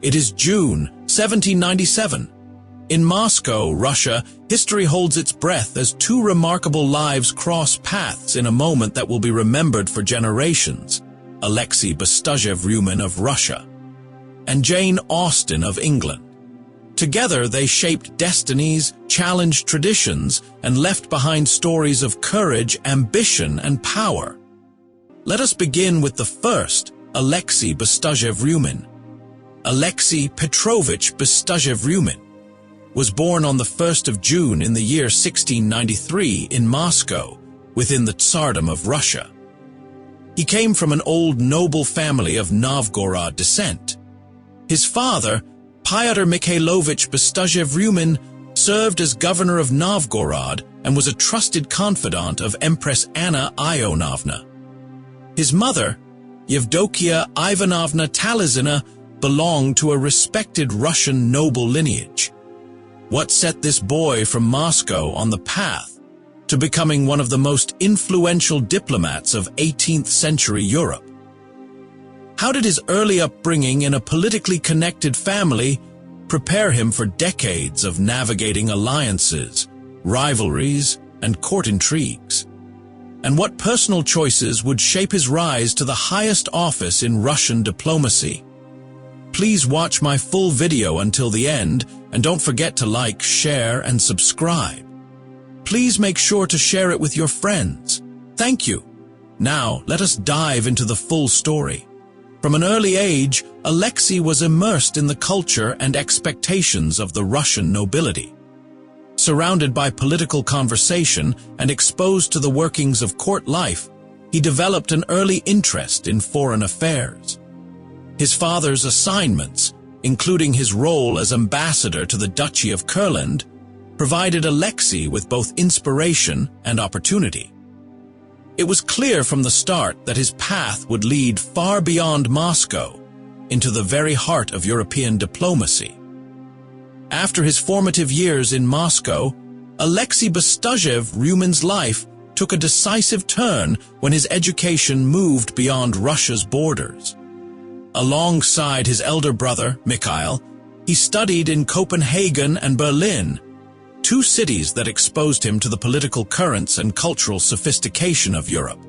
It is June 1797. In Moscow, Russia, history holds its breath as two remarkable lives cross paths in a moment that will be remembered for generations. Alexey Bestuzhev-Ryumin of Russia and Jane Austen of England. Together, they shaped destinies, challenged traditions, and left behind stories of courage, ambition, and power. Let us begin with the first, Alexey Bestuzhev-Ryumin. Alexey Petrovich Bestuzhev-Ryumin was born on the 1st of June in the year 1693 in Moscow, within the Tsardom of Russia. He came from an old noble family of Novgorod descent. His father, Pyotr Mikhailovich Bestuzhev-Ryumin, served as governor of Novgorod and was a trusted confidant of Empress Anna Ionovna. His mother, Yevdokia Ivanovna Talazina, belonged to a respected Russian noble lineage. What set this boy from Moscow on the path to becoming one of the most influential diplomats of 18th century Europe? How did his early upbringing in a politically connected family prepare him for decades of navigating alliances, rivalries, and court intrigues? And what personal choices would shape his rise to the highest office in Russian diplomacy? Please watch my full video until the end, and don't forget to like, share, and subscribe. Please make sure to share it with your friends. Thank you. Now, let us dive into the full story. From an early age, Alexey was immersed in the culture and expectations of the Russian nobility. Surrounded by political conversation and exposed to the workings of court life, he developed an early interest in foreign affairs. His father's assignments, including his role as ambassador to the Duchy of Kurland, provided Alexey with both inspiration and opportunity. It was clear from the start that his path would lead far beyond Moscow, into the very heart of European diplomacy. After his formative years in Moscow, Alexey Bestuzhev-Ryumin's life took a decisive turn when his education moved beyond Russia's borders. Alongside his elder brother, Mikhail, he studied in Copenhagen and Berlin, two cities that exposed him to the political currents and cultural sophistication of Europe.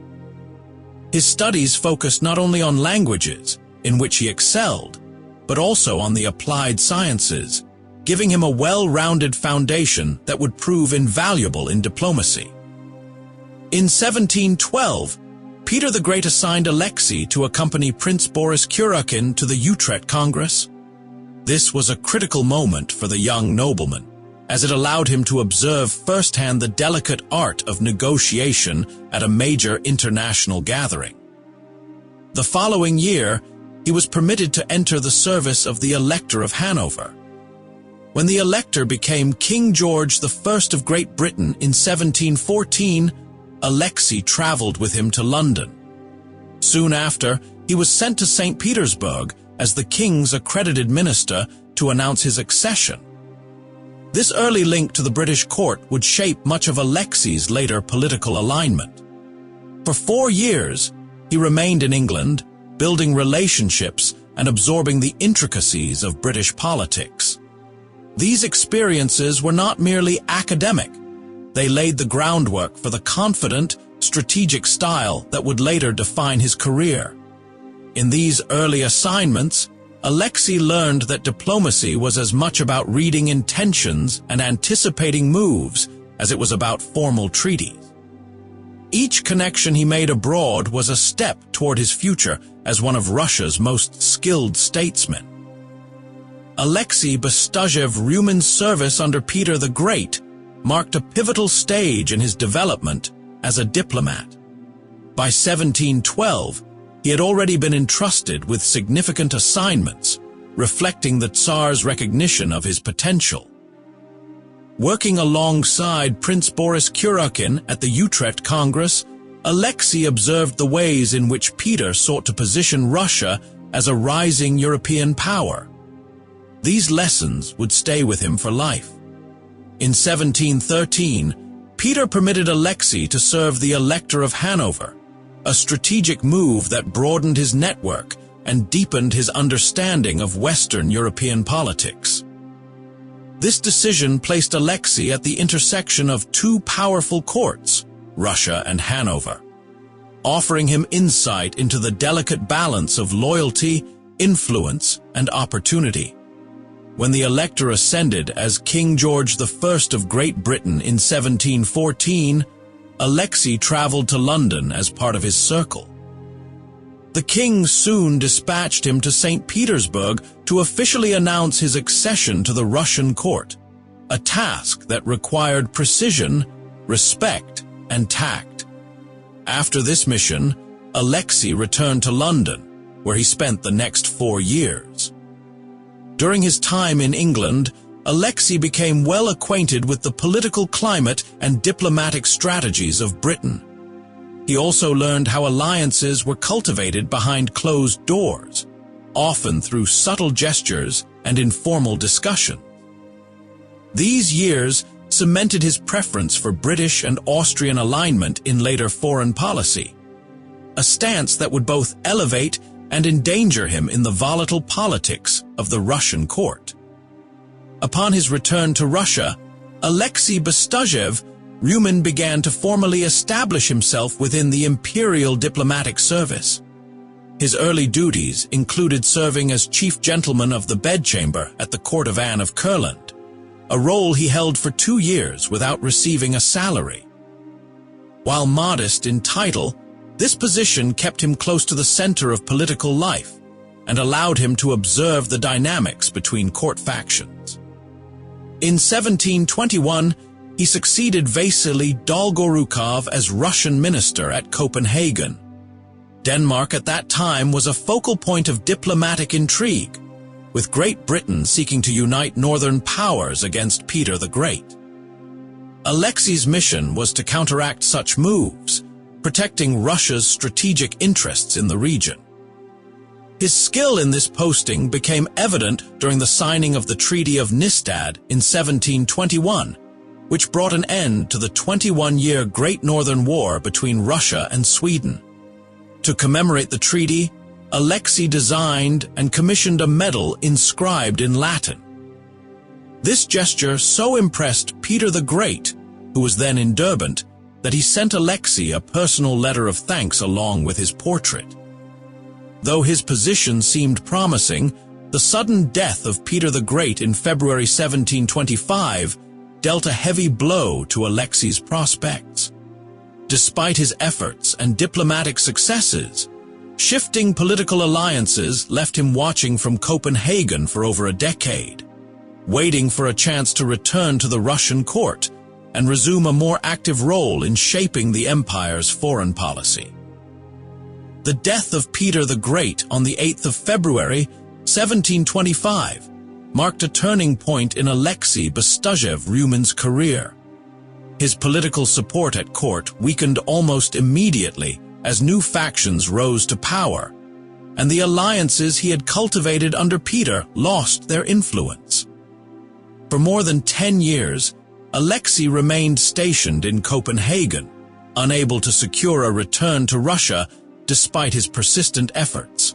His studies focused not only on languages, in which he excelled, but also on the applied sciences, giving him a well-rounded foundation that would prove invaluable in diplomacy. In 1712, Peter the Great assigned Alexey to accompany Prince Boris Kurakin to the Utrecht Congress. This was a critical moment for the young nobleman, as it allowed him to observe firsthand the delicate art of negotiation at a major international gathering. The following year, he was permitted to enter the service of the Elector of Hanover. When the Elector became King George I of Great Britain in 1714, Alexey traveled with him to London. Soon after, he was sent to St Petersburg as the king's accredited minister to announce his accession. This early link to the British court would shape much of Alexey's later political alignment. For 4 years, he remained in England, building relationships and absorbing the intricacies of British politics. These experiences were not merely academic. They laid the groundwork for the confident, strategic style that would later define his career. In these early assignments, Alexey learned that diplomacy was as much about reading intentions and anticipating moves as it was about formal treaties. Each connection he made abroad was a step toward his future as one of Russia's most skilled statesmen. Alexey Bestuzhev-Ryumin's service under Peter the Great marked a pivotal stage in his development as a diplomat. By 1712, he had already been entrusted with significant assignments, reflecting the Tsar's recognition of his potential. Working alongside Prince Boris Kurakin at the Utrecht Congress, Alexey observed the ways in which Peter sought to position Russia as a rising European power. These lessons would stay with him for life. In 1713, Peter permitted Alexey to serve the Elector of Hanover, a strategic move that broadened his network and deepened his understanding of Western European politics. This decision placed Alexey at the intersection of two powerful courts, Russia and Hanover, offering him insight into the delicate balance of loyalty, influence, and opportunity. When the Elector ascended as King George I of Great Britain in 1714, Alexey traveled to London as part of his circle. The king soon dispatched him to St Petersburg to officially announce his accession to the Russian court, a task that required precision, respect, and tact. After this mission, Alexey returned to London, where he spent the next 4 years. During his time in England, Alexey became well acquainted with the political climate and diplomatic strategies of Britain. He also learned how alliances were cultivated behind closed doors, often through subtle gestures and informal discussion. These years cemented his preference for British and Austrian alignment in later foreign policy, a stance that would both elevate and endanger him in the volatile politics of the Russian court. Upon his return to Russia, Alexey Bestuzhev-Ryumin began to formally establish himself within the imperial diplomatic service. His early duties included serving as chief gentleman of the bedchamber at the court of Anne of Curland, a role he held for 2 years without receiving a salary. While modest in title, this position kept him close to the center of political life and allowed him to observe the dynamics between court factions. In 1721, he succeeded Vasily Dolgorukov as Russian minister at Copenhagen. Denmark at that time was a focal point of diplomatic intrigue, with Great Britain seeking to unite northern powers against Peter the Great. Alexey's mission was to counteract such moves, protecting Russia's strategic interests in the region. His skill in this posting became evident during the signing of the Treaty of Nystad in 1721, which brought an end to the 21-year Great Northern War between Russia and Sweden. To commemorate the treaty, Alexey designed and commissioned a medal inscribed in Latin. This gesture so impressed Peter the Great, who was then in Derbent, that he sent Alexey a personal letter of thanks along with his portrait. Though his position seemed promising, the sudden death of Peter the Great in February 1725 dealt a heavy blow to Alexey's prospects. Despite his efforts and diplomatic successes, shifting political alliances left him watching from Copenhagen for over a decade, waiting for a chance to return to the Russian court and resume a more active role in shaping the empire's foreign policy. The death of Peter the Great on the 8th of February, 1725, marked a turning point in Alexey Bestuzhev-Ryumin's career. His political support at court weakened almost immediately as new factions rose to power, and the alliances he had cultivated under Peter lost their influence. For more than 10 years, Alexey remained stationed in Copenhagen, unable to secure a return to Russia despite his persistent efforts.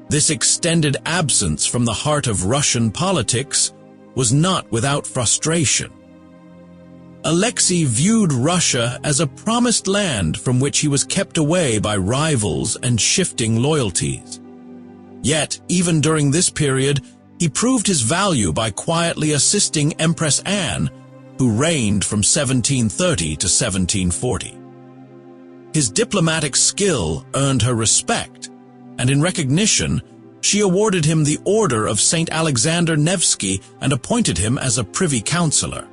This extended absence from the heart of Russian politics was not without frustration. Alexey viewed Russia as a promised land from which he was kept away by rivals and shifting loyalties. Yet, even during this period, he proved his value by quietly assisting Empress Anne, who reigned from 1730 to 1740. His diplomatic skill earned her respect, and in recognition, she awarded him the Order of St. Alexander Nevsky and appointed him as a privy councillor.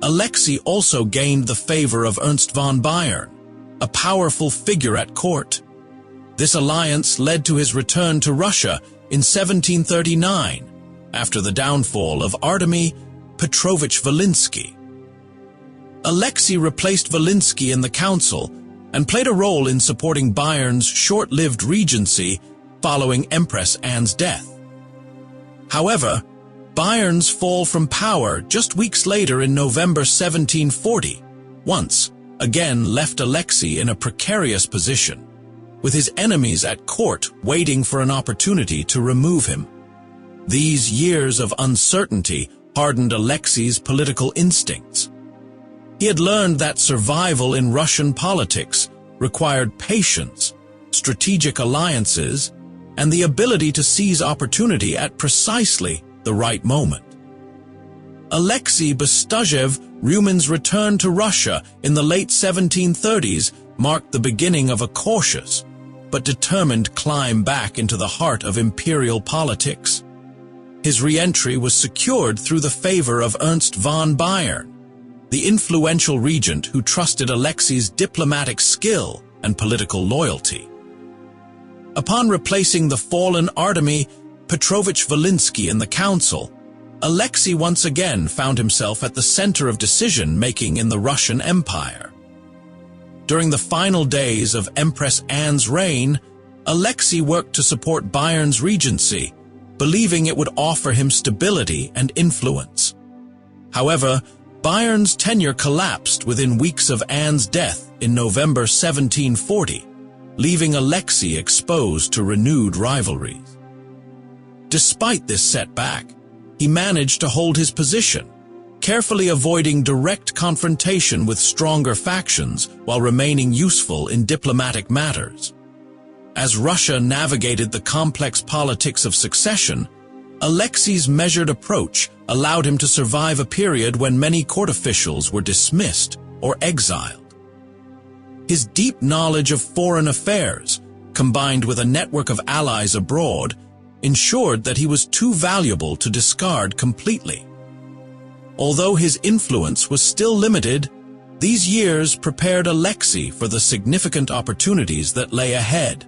Alexey also gained the favor of Ernst von Bayern, a powerful figure at court. This alliance led to his return to Russia in 1739, after the downfall of Artemy Petrovich Volinsky. Alexey replaced Volinsky in the council and played a role in supporting Bayern's short-lived regency following Empress Anne's death. However, Bayern's fall from power just weeks later in November 1740 once again left Alexey in a precarious position. with his enemies at court waiting for an opportunity to remove him. These years of uncertainty hardened Alexei's political instincts. He had learned that survival in Russian politics required patience, strategic alliances, and the ability to seize opportunity at precisely the right moment. Alexey Bestuzhev-Ryumin's return to Russia in the late 1730s marked the beginning of a cautious but determined climb back into the heart of imperial politics. His re-entry was secured through the favor of Ernst von Bayern, the influential regent who trusted Alexei's diplomatic skill and political loyalty. Upon replacing the fallen Artemy Petrovich Volinsky in the council, Alexei once again found himself at the center of decision-making in the Russian Empire. During the final days of Empress Anne's reign, Alexei worked to support Bayern's regency, believing it would offer him stability and influence. However, Bayern's tenure collapsed within weeks of Anne's death in November 1740, leaving Alexei exposed to renewed rivalries. Despite this setback, he managed to hold his position, carefully avoiding direct confrontation with stronger factions while remaining useful in diplomatic matters. As Russia navigated the complex politics of succession, Alexei's measured approach allowed him to survive a period when many court officials were dismissed or exiled. His deep knowledge of foreign affairs, combined with a network of allies abroad, ensured that he was too valuable to discard completely. Although his influence was still limited, these years prepared Alexei for the significant opportunities that lay ahead.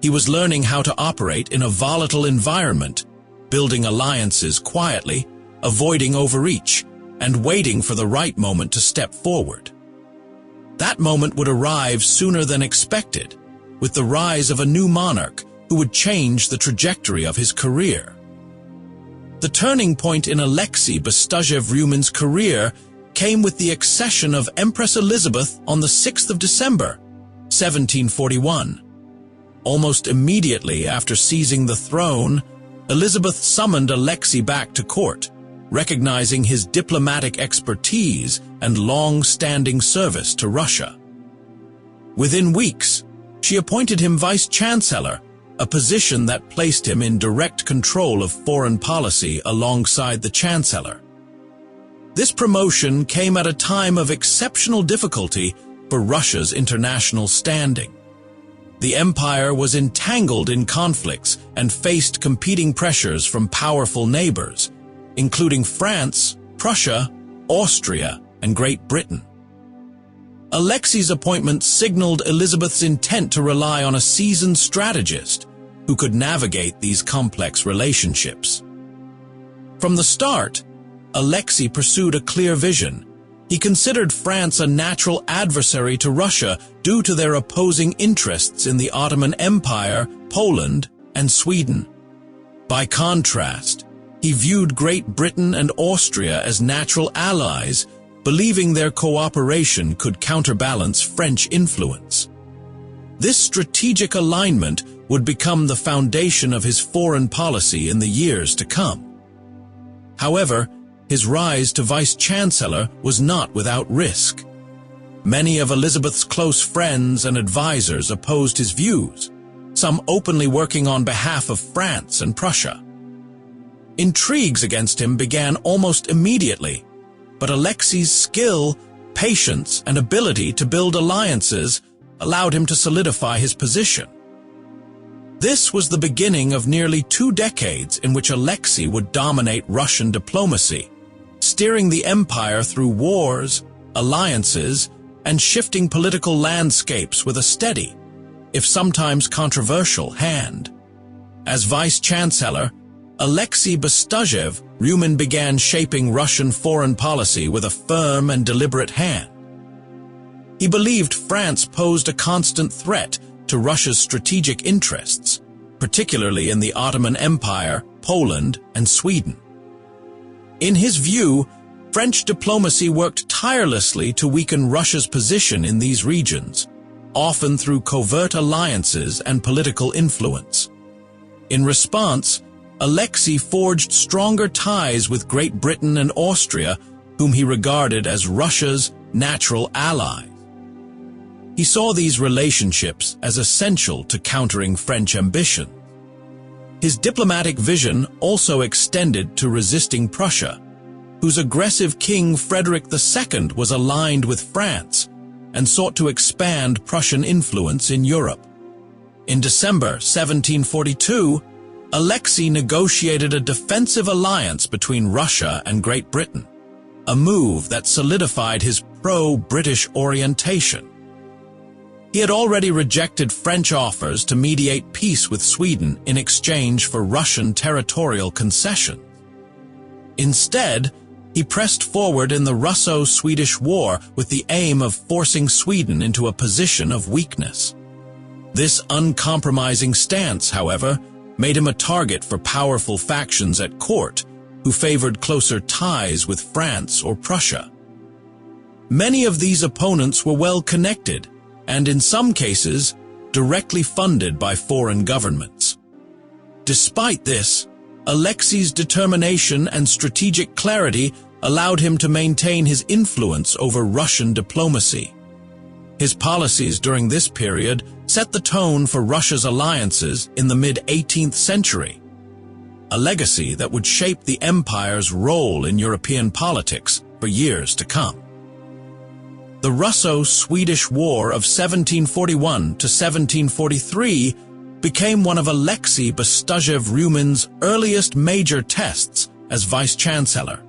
He was learning how to operate in a volatile environment, building alliances quietly, avoiding overreach, and waiting for the right moment to step forward. That moment would arrive sooner than expected, with the rise of a new monarch who would change the trajectory of his career. The turning point in Alexey Bestuzhev-Ryumin's career came with the accession of Empress Elizabeth on the 6th of December, 1741. Almost immediately after seizing the throne, Elizabeth summoned Alexei back to court, recognizing his diplomatic expertise and long-standing service to Russia. Within weeks, she appointed him Vice Chancellor, a position that placed him in direct control of foreign policy alongside the Chancellor. This promotion came at a time of exceptional difficulty for Russia's international standing. The empire was entangled in conflicts and faced competing pressures from powerful neighbors, including France, Prussia, Austria, and Great Britain. Alexei's appointment signaled Elizabeth's intent to rely on a seasoned strategist who could navigate these complex relationships. From the start, Alexei pursued a clear vision. He considered France a natural adversary to Russia due to their opposing interests in the Ottoman Empire, Poland, and Sweden. By contrast, he viewed Great Britain and Austria as natural allies, believing their cooperation could counterbalance French influence. This strategic alignment would become the foundation of his foreign policy in the years to come. However, his rise to vice-chancellor was not without risk. Many of Elizabeth's close friends and advisors opposed his views, some openly working on behalf of France and Prussia. Intrigues against him began almost immediately, but Alexei's skill, patience, and ability to build alliances allowed him to solidify his position. This was the beginning of nearly 2 decades in which Alexei would dominate Russian diplomacy, steering the empire through wars, alliances, and shifting political landscapes with a steady, if sometimes controversial, hand. As vice-chancellor, Alexey Bestuzhev-Ryumin began shaping Russian foreign policy with a firm and deliberate hand. He believed France posed a constant threat to Russia's strategic interests, particularly in the Ottoman Empire, Poland, and Sweden. In his view, French diplomacy worked tirelessly to weaken Russia's position in these regions, often through covert alliances and political influence. In response, Alexey forged stronger ties with Great Britain and Austria, whom he regarded as Russia's natural allies. He saw these relationships as essential to countering French ambition. His diplomatic vision also extended to resisting Prussia, whose aggressive King Frederick II was aligned with France and sought to expand Prussian influence in Europe. In December 1742, Alexey negotiated a defensive alliance between Russia and Great Britain, a move that solidified his pro-British orientation. He had already rejected French offers to mediate peace with Sweden in exchange for Russian territorial concessions. Instead, he pressed forward in the Russo-Swedish War with the aim of forcing Sweden into a position of weakness. This uncompromising stance, however, made him a target for powerful factions at court who favored closer ties with France or Prussia. Many of these opponents were well connected, and in some cases, directly funded by foreign governments. Despite this, Alexey's determination and strategic clarity allowed him to maintain his influence over Russian diplomacy. His policies during this period set the tone for Russia's alliances in the mid-18th century, a legacy that would shape the empire's role in European politics for years to come. The Russo-Swedish War of 1741 to 1743 became one of Alexey Bestuzhev-Ryumin's earliest major tests as vice-chancellor.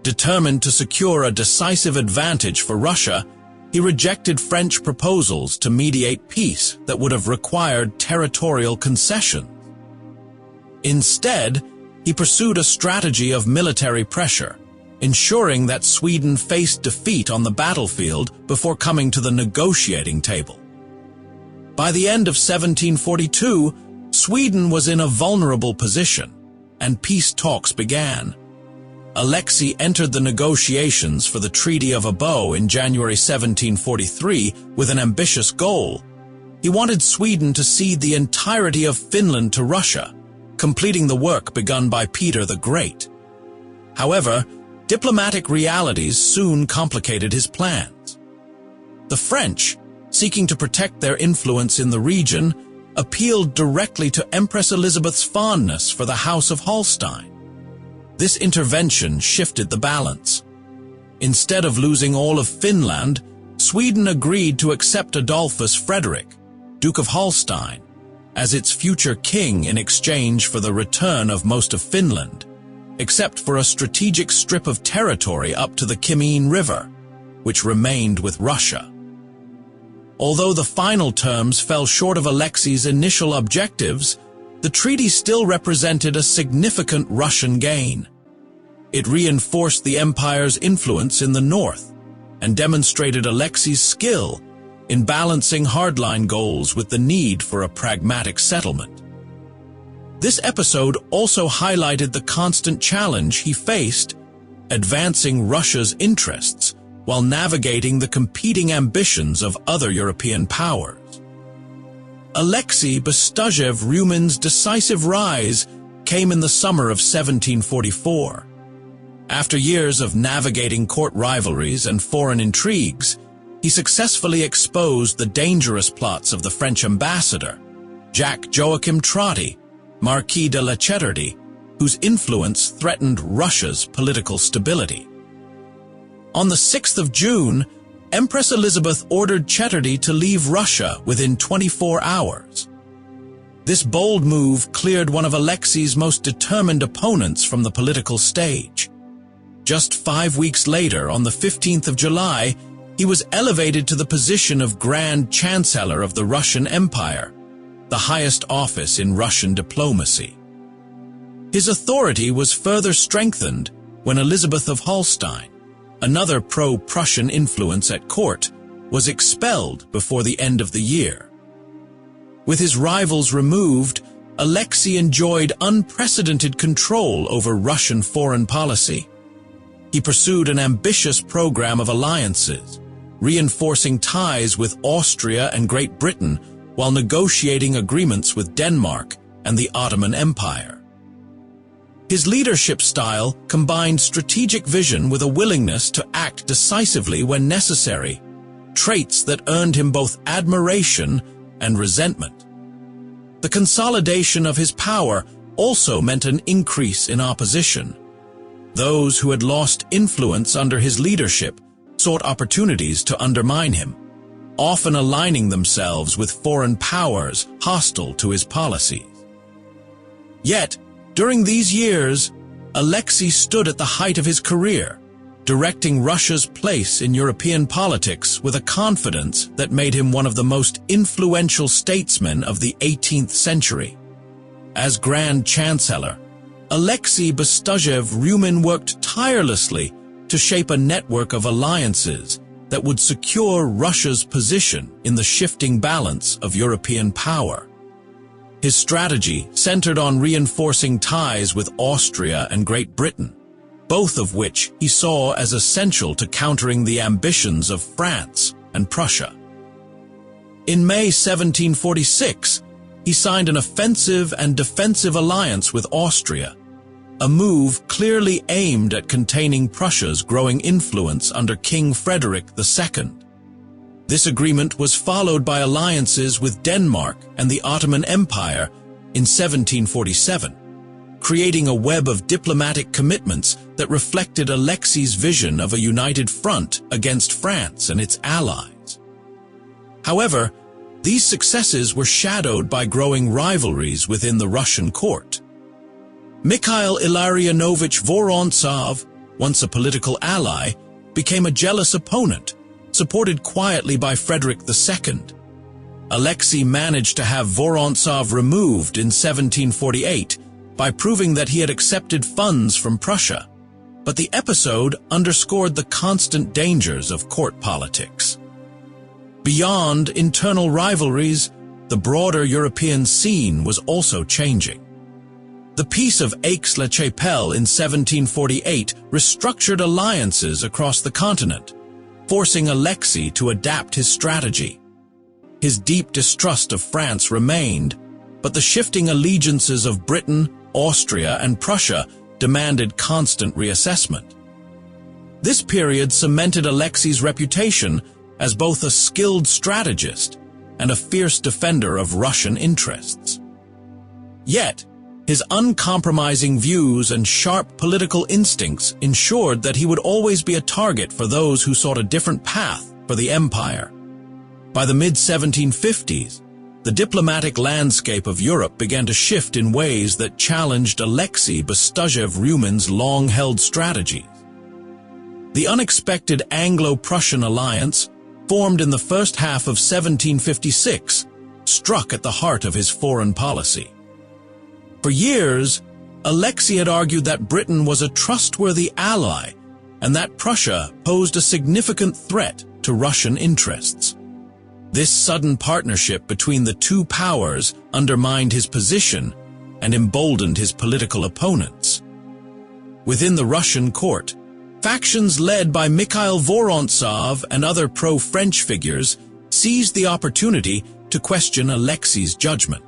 Determined to secure a decisive advantage for Russia, he rejected French proposals to mediate peace that would have required territorial concessions. Instead, he pursued a strategy of military pressure, ensuring that Sweden faced defeat on the battlefield before coming to the negotiating table. By the end of 1742, Sweden was in a vulnerable position, and peace talks began. Alexey entered the negotiations for the Treaty of Abo in January 1743 with an ambitious goal. He wanted Sweden to cede the entirety of Finland to Russia, completing the work begun by Peter the Great. However, diplomatic realities soon complicated his plans. The French, seeking to protect their influence in the region, appealed directly to Empress Elizabeth's fondness for the House of Holstein. This intervention shifted the balance. Instead of losing all of Finland, Sweden agreed to accept Adolphus Frederick, Duke of Holstein, as its future king in exchange for the return of most of Finland, except for a strategic strip of territory up to the Kymmene River, which remained with Russia. Although the final terms fell short of Alexey's initial objectives, the treaty still represented a significant Russian gain. It reinforced the empire's influence in the north and demonstrated Alexey's skill in balancing hardline goals with the need for a pragmatic settlement. This episode also highlighted the constant challenge he faced, advancing Russia's interests while navigating the competing ambitions of other European powers. Alexey Bestuzhev-Ryumin's decisive rise came in the summer of 1744. After years of navigating court rivalries and foreign intrigues, he successfully exposed the dangerous plots of the French ambassador, Jacques Joachim Trotti, Marquis de la Chétardie, whose influence threatened Russia's political stability. On the 6th of June, Empress Elizabeth ordered Chétardie to leave Russia within 24 hours. This bold move cleared one of Alexey's most determined opponents from the political stage. Just 5 weeks later, on the 15th of July, he was elevated to the position of Grand Chancellor of the Russian Empire, the highest office in Russian diplomacy. His authority was further strengthened when Elizabeth of Holstein, another pro-Prussian influence at court, was expelled before the end of the year. With his rivals removed, Alexey enjoyed unprecedented control over Russian foreign policy. He pursued an ambitious program of alliances, reinforcing ties with Austria and Great Britain while negotiating agreements with Denmark and the Ottoman Empire. His leadership style combined strategic vision with a willingness to act decisively when necessary, traits that earned him both admiration and resentment. The consolidation of his power also meant an increase in opposition. Those who had lost influence under his leadership sought opportunities to undermine him, often aligning themselves with foreign powers hostile to his policies. Yet, during these years, Alexei stood at the height of his career, directing Russia's place in European politics with a confidence that made him one of the most influential statesmen of the 18th century. As Grand Chancellor, Alexey Bestuzhev-Ryumin worked tirelessly to shape a network of alliances that would secure Russia's position in the shifting balance of European power. His strategy centered on reinforcing ties with Austria and Great Britain, both of which he saw as essential to countering the ambitions of France and Prussia. In May 1746, he signed an offensive and defensive alliance with Austria, a move clearly aimed at containing Prussia's growing influence under King Frederick II. This agreement was followed by alliances with Denmark and the Ottoman Empire in 1747, creating a web of diplomatic commitments that reflected Alexei's vision of a united front against France and its allies. However, these successes were shadowed by growing rivalries within the Russian court. Mikhail Illarionovich Vorontsov, once a political ally, became a jealous opponent, supported quietly by Frederick II. Alexei managed to have Vorontsov removed in 1748 by proving that he had accepted funds from Prussia, but the episode underscored the constant dangers of court politics. Beyond internal rivalries, the broader European scene was also changing. The Peace of Aix-la-Chapelle in 1748 restructured alliances across the continent, forcing Alexei to adapt his strategy. His deep distrust of France remained, but the shifting allegiances of Britain, Austria, and Prussia demanded constant reassessment. This period cemented Alexei's reputation as both a skilled strategist and a fierce defender of Russian interests. Yet, his uncompromising views and sharp political instincts ensured that he would always be a target for those who sought a different path for the empire. By the mid-1750s, the diplomatic landscape of Europe began to shift in ways that challenged Alexey Bestuzhev-Ryumin's long-held strategies. The unexpected Anglo-Prussian alliance, formed in the first half of 1756, struck at the heart of his foreign policy. For years, Alexei had argued that Britain was a trustworthy ally and that Prussia posed a significant threat to Russian interests. This sudden partnership between the two powers undermined his position and emboldened his political opponents. Within the Russian court, factions led by Mikhail Vorontsov and other pro-French figures seized the opportunity to question Alexei's judgment.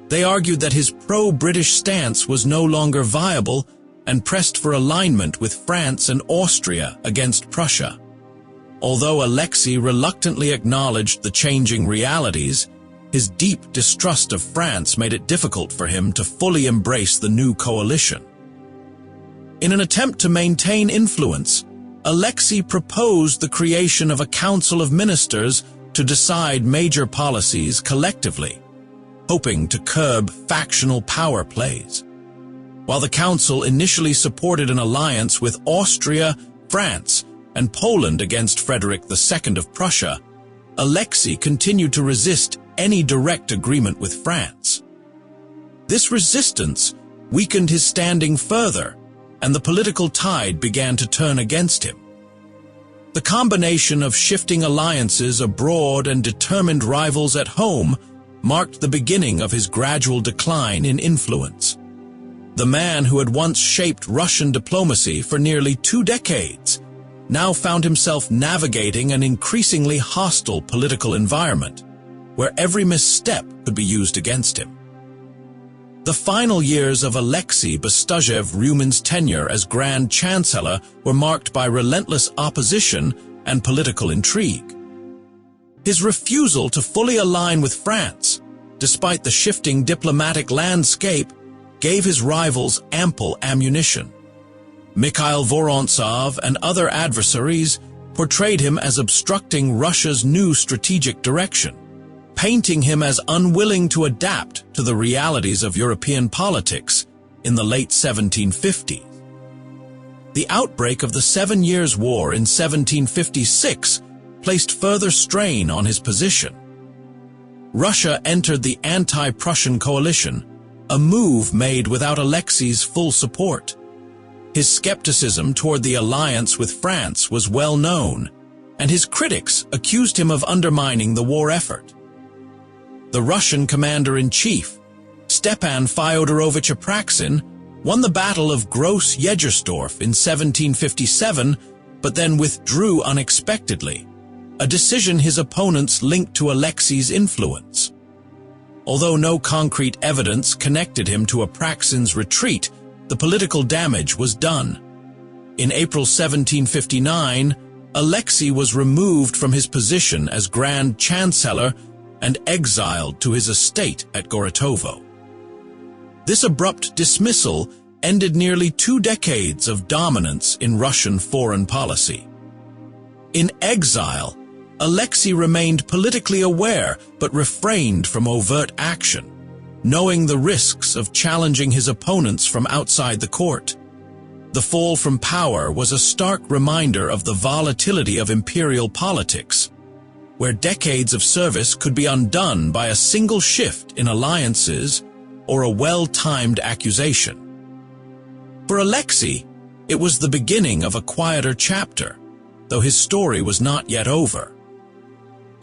They argued that his pro-British stance was no longer viable and pressed for alignment with France and Austria against Prussia. Although Alexei reluctantly acknowledged the changing realities, his deep distrust of France made it difficult for him to fully embrace the new coalition. In an attempt to maintain influence, Alexei proposed the creation of a council of ministers to decide major policies collectively, hoping to curb factional power plays. While the council initially supported an alliance with Austria, France, and Poland against Frederick II of Prussia, Alexei continued to resist any direct agreement with France. This resistance weakened his standing further, and the political tide began to turn against him. The combination of shifting alliances abroad and determined rivals at home marked the beginning of his gradual decline in influence. The man who had once shaped Russian diplomacy for nearly 2 decades now found himself navigating an increasingly hostile political environment, where every misstep could be used against him. The final years of Alexey Bestuzhev-Ryumin's tenure as Grand Chancellor were marked by relentless opposition and political intrigue. His refusal to fully align with France, despite the shifting diplomatic landscape, gave his rivals ample ammunition. Mikhail Vorontsov and other adversaries portrayed him as obstructing Russia's new strategic direction, painting him as unwilling to adapt to the realities of European politics in the late 1750s. The outbreak of the 7 Years' War in 1756 placed further strain on his position. Russia entered the anti-Prussian coalition, a move made without Alexei's full support. His skepticism toward the alliance with France was well known, and his critics accused him of undermining the war effort. The Russian commander-in-chief, Stepan Fyodorovich Apraksin, won the Battle of Gross-Jägersdorf in 1757, but then withdrew unexpectedly, a decision his opponents linked to Alexei's influence. Although no concrete evidence connected him to Apraksin's retreat, the political damage was done. In April 1759, Alexei was removed from his position as Grand Chancellor and exiled to his estate at Goratovo. This abrupt dismissal ended nearly 2 decades of dominance in Russian foreign policy. In exile, Alexei remained politically aware but refrained from overt action, knowing the risks of challenging his opponents from outside the court. The fall from power was a stark reminder of the volatility of imperial politics, where decades of service could be undone by a single shift in alliances or a well-timed accusation. For Alexei, it was the beginning of a quieter chapter, though his story was not yet over.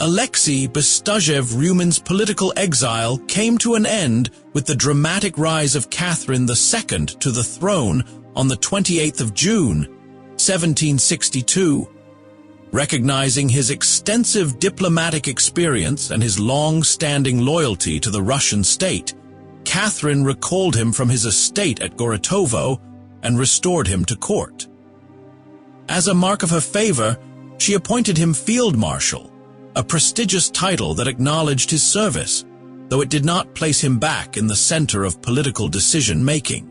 Alexey Bestuzhev-Ryumin's political exile came to an end with the dramatic rise of Catherine II to the throne on the 28th of June, 1762. Recognizing his extensive diplomatic experience and his long-standing loyalty to the Russian state, Catherine recalled him from his estate at Goratovo and restored him to court. As a mark of her favor, she appointed him Field Marshal, a prestigious title that acknowledged his service, though it did not place him back in the center of political decision-making.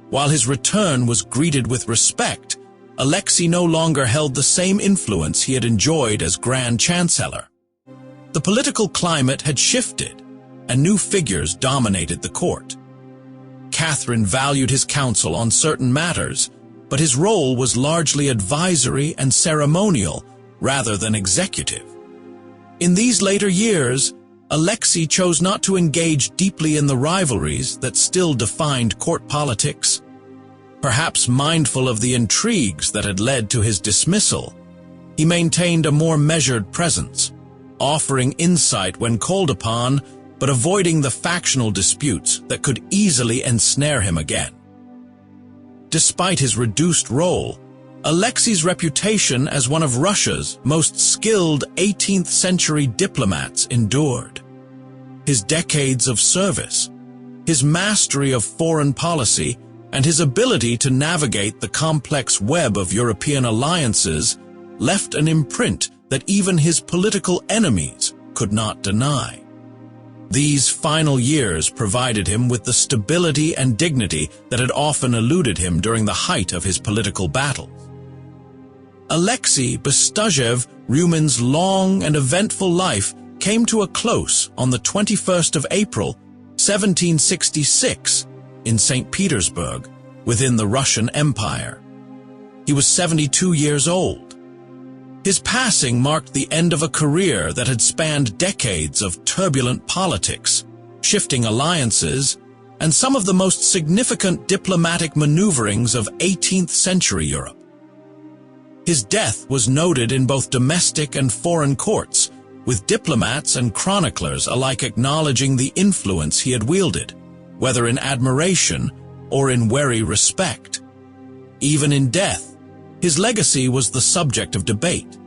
While his return was greeted with respect, Alexei no longer held the same influence he had enjoyed as Grand Chancellor. The political climate had shifted, and new figures dominated the court. Catherine valued his counsel on certain matters, but his role was largely advisory and ceremonial rather than executive. In these later years, Alexei chose not to engage deeply in the rivalries that still defined court politics. Perhaps mindful of the intrigues that had led to his dismissal, he maintained a more measured presence, offering insight when called upon, but avoiding the factional disputes that could easily ensnare him again. Despite his reduced role, Alexei's reputation as one of Russia's most skilled 18th-century diplomats endured. His decades of service, his mastery of foreign policy, and his ability to navigate the complex web of European alliances left an imprint that even his political enemies could not deny. These final years provided him with the stability and dignity that had often eluded him during the height of his political battles. Alexey Bestuzhev-Ryumin's long and eventful life came to a close on the 21st of April, 1766, in St Petersburg, within the Russian Empire. He was 72 years old. His passing marked the end of a career that had spanned decades of turbulent politics, shifting alliances, and some of the most significant diplomatic maneuverings of 18th-century Europe. His death was noted in both domestic and foreign courts, with diplomats and chroniclers alike acknowledging the influence he had wielded, whether in admiration or in wary respect. Even in death, his legacy was the subject of debate.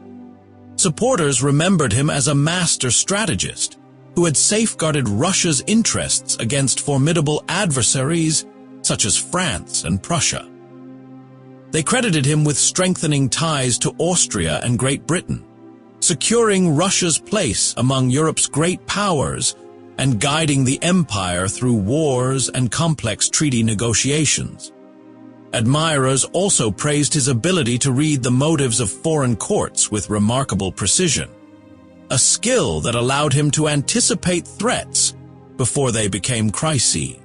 Supporters remembered him as a master strategist who had safeguarded Russia's interests against formidable adversaries such as France and Prussia. They credited him with strengthening ties to Austria and Great Britain, securing Russia's place among Europe's great powers and guiding the empire through wars and complex treaty negotiations. Admirers also praised his ability to read the motives of foreign courts with remarkable precision, a skill that allowed him to anticipate threats before they became crises.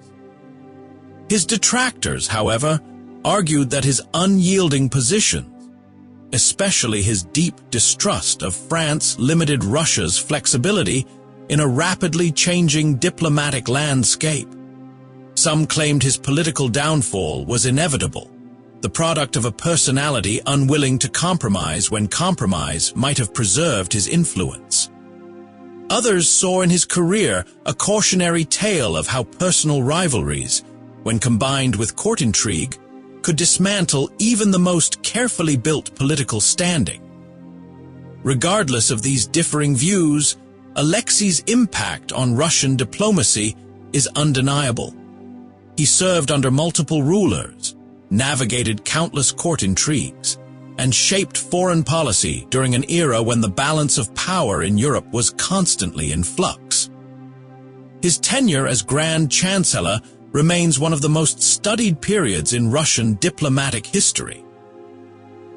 His detractors, however, argued that his unyielding positions, especially his deep distrust of France, limited Russia's flexibility in a rapidly changing diplomatic landscape. Some claimed his political downfall was inevitable, the product of a personality unwilling to compromise when compromise might have preserved his influence. Others saw in his career a cautionary tale of how personal rivalries, when combined with court intrigue, could dismantle even the most carefully built political standing. Regardless of these differing views, Alexei's impact on Russian diplomacy is undeniable. He served under multiple rulers, navigated countless court intrigues, and shaped foreign policy during an era when the balance of power in Europe was constantly in flux. His tenure as Grand Chancellor remains one of the most studied periods in Russian diplomatic history.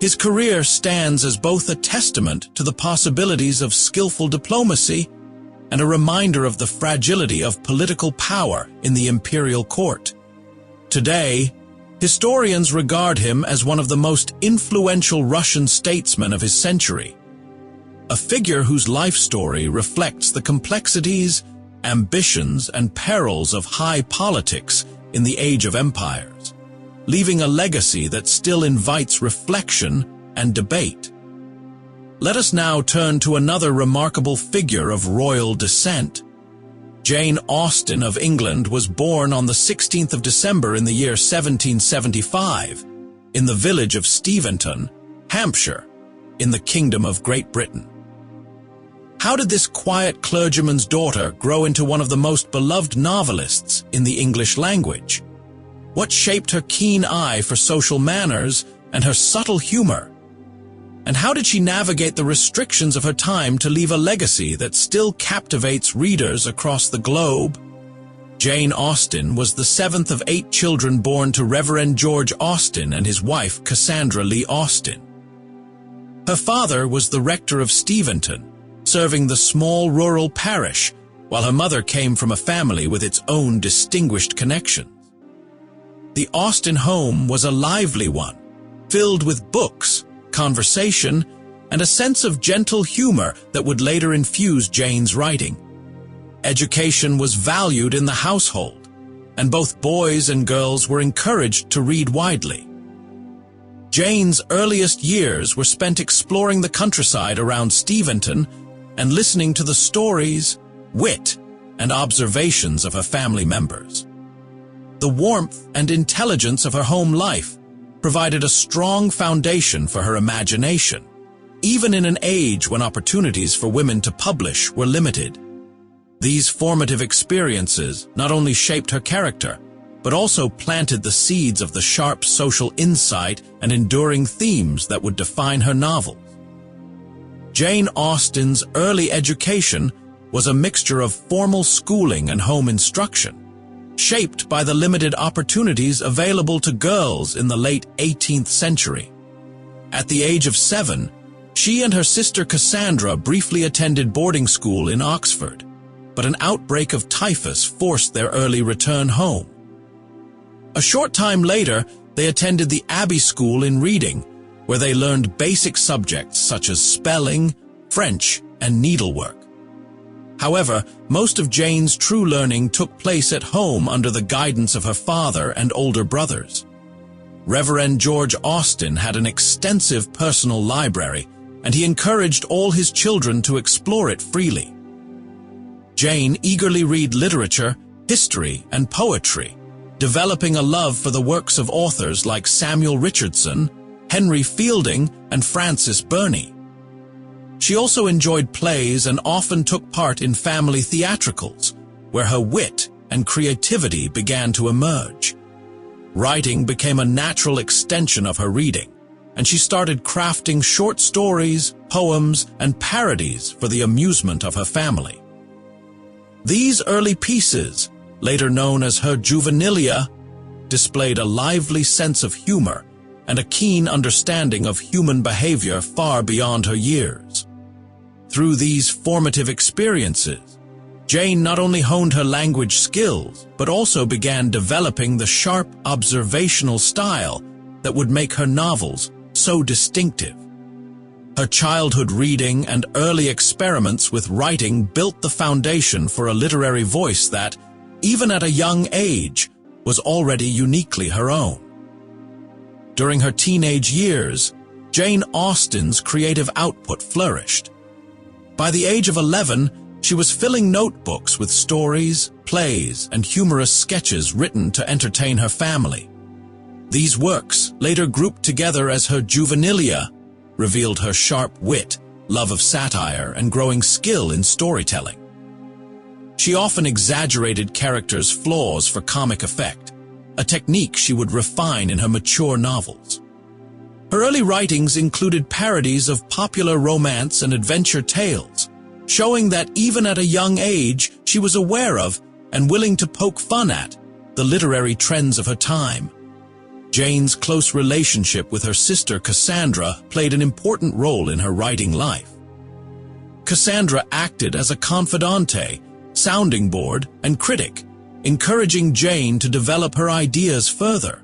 His career stands as both a testament to the possibilities of skillful diplomacy and a reminder of the fragility of political power in the imperial court. Today, historians regard him as one of the most influential Russian statesmen of his century, a figure whose life story reflects the complexities, ambitions, and perils of high politics in the age of empires, leaving a legacy that still invites reflection and debate. Let us now turn to another remarkable figure of royal descent. Jane Austen of England was born on the 16th of December in the year 1775 in the village of Steventon, Hampshire, in the Kingdom of Great Britain. How did this quiet clergyman's daughter grow into one of the most beloved novelists in the English language? What shaped her keen eye for social manners and her subtle humor? And how did she navigate the restrictions of her time to leave a legacy that still captivates readers across the globe? Jane Austen was the seventh of 8 children born to Reverend George Austen and his wife Cassandra Lee Austen. Her father was the rector of Steventon, serving the small rural parish, while her mother came from a family with its own distinguished connections. The Austen home was a lively one, filled with books, conversation, and a sense of gentle humor that would later infuse Jane's writing. Education was valued in the household, and both boys and girls were encouraged to read widely. Jane's earliest years were spent exploring the countryside around Steventon and listening to the stories, wit, and observations of her family members. The warmth and intelligence of her home life provided a strong foundation for her imagination, even in an age when opportunities for women to publish were limited. These formative experiences not only shaped her character, but also planted the seeds of the sharp social insight and enduring themes that would define her novels. Jane Austen's early education was a mixture of formal schooling and home instruction, shaped by the limited opportunities available to girls in the late 18th century. At the age of 7, she and her sister Cassandra briefly attended boarding school in Oxford, but an outbreak of typhus forced their early return home. A short time later, they attended the Abbey School in Reading, where they learned basic subjects such as spelling, French, and needlework. However, most of Jane's true learning took place at home under the guidance of her father and older brothers. Reverend George Austen had an extensive personal library, and he encouraged all his children to explore it freely. Jane eagerly read literature, history, and poetry, developing a love for the works of authors like Samuel Richardson, Henry Fielding, and Frances Burney. She also enjoyed plays and often took part in family theatricals, where her wit and creativity began to emerge. Writing became a natural extension of her reading, and she started crafting short stories, poems, and parodies for the amusement of her family. These early pieces, later known as her juvenilia, displayed a lively sense of humor and a keen understanding of human behavior far beyond her years. Through these formative experiences, Jane not only honed her language skills, but also began developing the sharp observational style that would make her novels so distinctive. Her childhood reading and early experiments with writing built the foundation for a literary voice that, even at a young age, was already uniquely her own. During her teenage years, Jane Austen's creative output flourished. By the age of 11, she was filling notebooks with stories, plays, and humorous sketches written to entertain her family. These works, later grouped together as her juvenilia, revealed her sharp wit, love of satire, and growing skill in storytelling. She often exaggerated characters' flaws for comic effect, a technique she would refine in her mature novels. Her early writings included parodies of popular romance and adventure tales, showing that even at a young age she was aware of and willing to poke fun at the literary trends of her time. Jane's close relationship with her sister Cassandra played an important role in her writing life. Cassandra acted as a confidante, sounding board, and critic, encouraging Jane to develop her ideas further.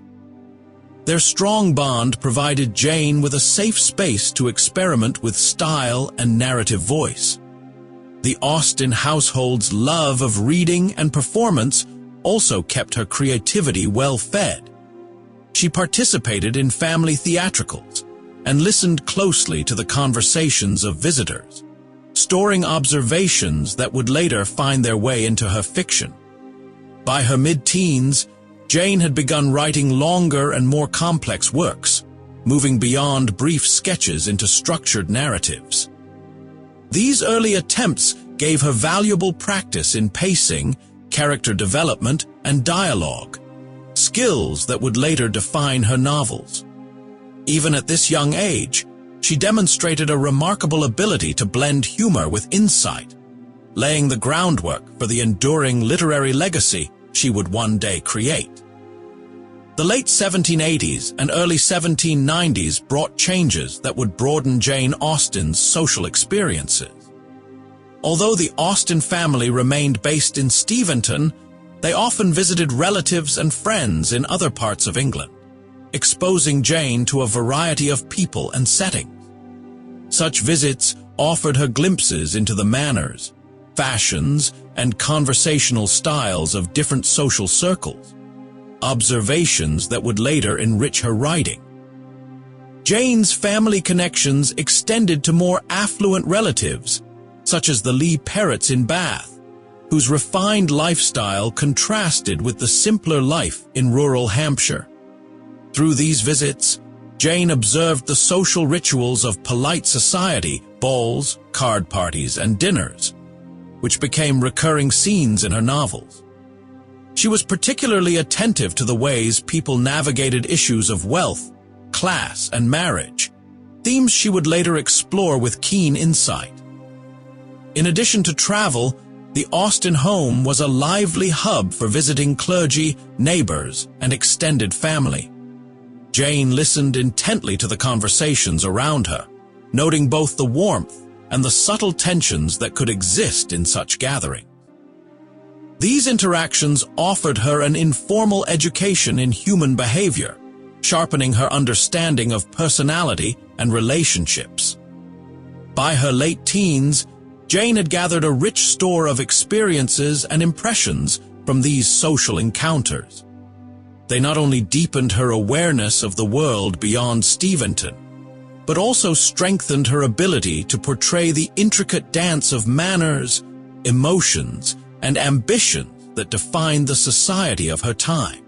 Their strong bond provided Jane with a safe space to experiment with style and narrative voice. The Austen household's love of reading and performance also kept her creativity well fed. She participated in family theatricals and listened closely to the conversations of visitors, storing observations that would later find their way into her fiction. By her mid-teens, Jane had begun writing longer and more complex works, moving beyond brief sketches into structured narratives. These early attempts gave her valuable practice in pacing, character development, and dialogue, skills that would later define her novels. Even at this young age, she demonstrated a remarkable ability to blend humor with insight, laying the groundwork for the enduring literary legacy she would one day create. The late 1780s and early 1790s brought changes that would broaden Jane Austen's social experiences. Although the Austen family remained based in Steventon, they often visited relatives and friends in other parts of England, exposing Jane to a variety of people and settings. Such visits offered her glimpses into the manners, fashions, and conversational styles of different social circles, observations that would later enrich her writing. Jane's family connections extended to more affluent relatives, such as the Lee Perrots in Bath, whose refined lifestyle contrasted with the simpler life in rural Hampshire. Through these visits, Jane observed the social rituals of polite society, balls, card parties, and dinners, which became recurring scenes in her novels. She was particularly attentive to the ways people navigated issues of wealth, class, and marriage, themes she would later explore with keen insight. In addition to travel, the Austen home was a lively hub for visiting clergy, neighbors, and extended family. Jane listened intently to the conversations around her, noting both the warmth and the subtle tensions that could exist in such gatherings. These interactions offered her an informal education in human behavior, sharpening her understanding of personality and relationships. By her late teens, Jane had gathered a rich store of experiences and impressions from these social encounters. They not only deepened her awareness of the world beyond Steventon, but also strengthened her ability to portray the intricate dance of manners, emotions, and ambitions that defined the society of her time.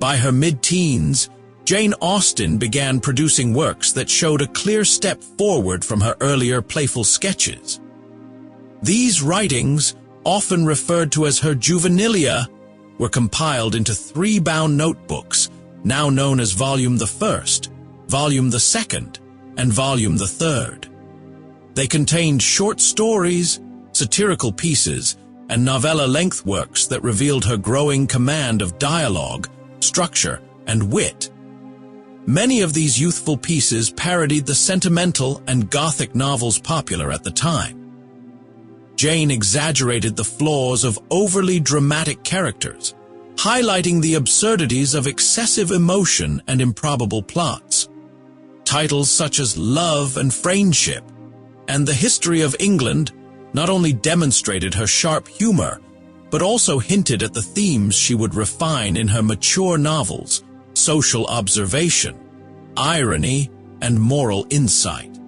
By her mid-teens, Jane Austen began producing works that showed a clear step forward from her earlier playful sketches. These writings, often referred to as her juvenilia, were compiled into 3 bound notebooks, now known as Volume the First, Volume the Second, and Volume the Third. They contained short stories, satirical pieces, and novella-length works that revealed her growing command of dialogue, structure, and wit. Many of these youthful pieces parodied the sentimental and Gothic novels popular at the time. Jane exaggerated the flaws of overly dramatic characters, highlighting the absurdities of excessive emotion and improbable plots. Titles such as Love and Friendship and The History of England not only demonstrated her sharp humor, but also hinted at the themes she would refine in her mature novels: social observation, irony, and moral insight.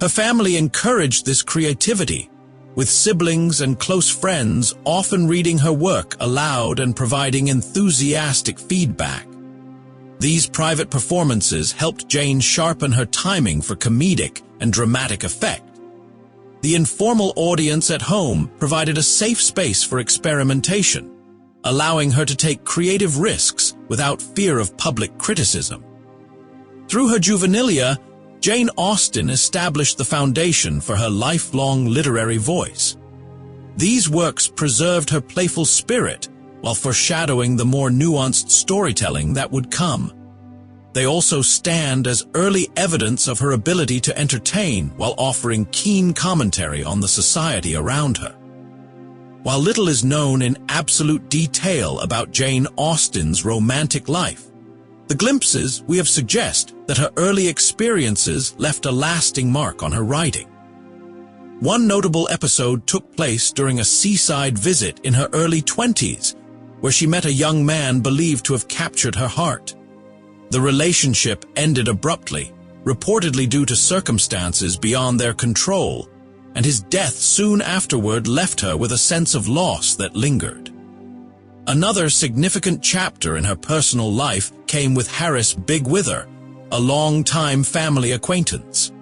Her family encouraged this creativity, with siblings and close friends often reading her work aloud and providing enthusiastic feedback. These private performances helped Jane sharpen her timing for comedic and dramatic effect. The informal audience at home provided a safe space for experimentation, allowing her to take creative risks without fear of public criticism. Through her juvenilia, Jane Austen established the foundation for her lifelong literary voice. These works preserved her playful spirit while foreshadowing the more nuanced storytelling that would come. They also stand as early evidence of her ability to entertain while offering keen commentary on the society around her. While little is known in absolute detail about Jane Austen's romantic life, the glimpses we have suggest that her early experiences left a lasting mark on her writing. One notable episode took place during a seaside visit in her early 20s, where she met a young man believed to have captured her heart. The relationship ended abruptly, reportedly due to circumstances beyond their control, and his death soon afterward left her with a sense of loss that lingered. Another significant chapter in her personal life came with Harris Bigwither, a long-time family acquaintance.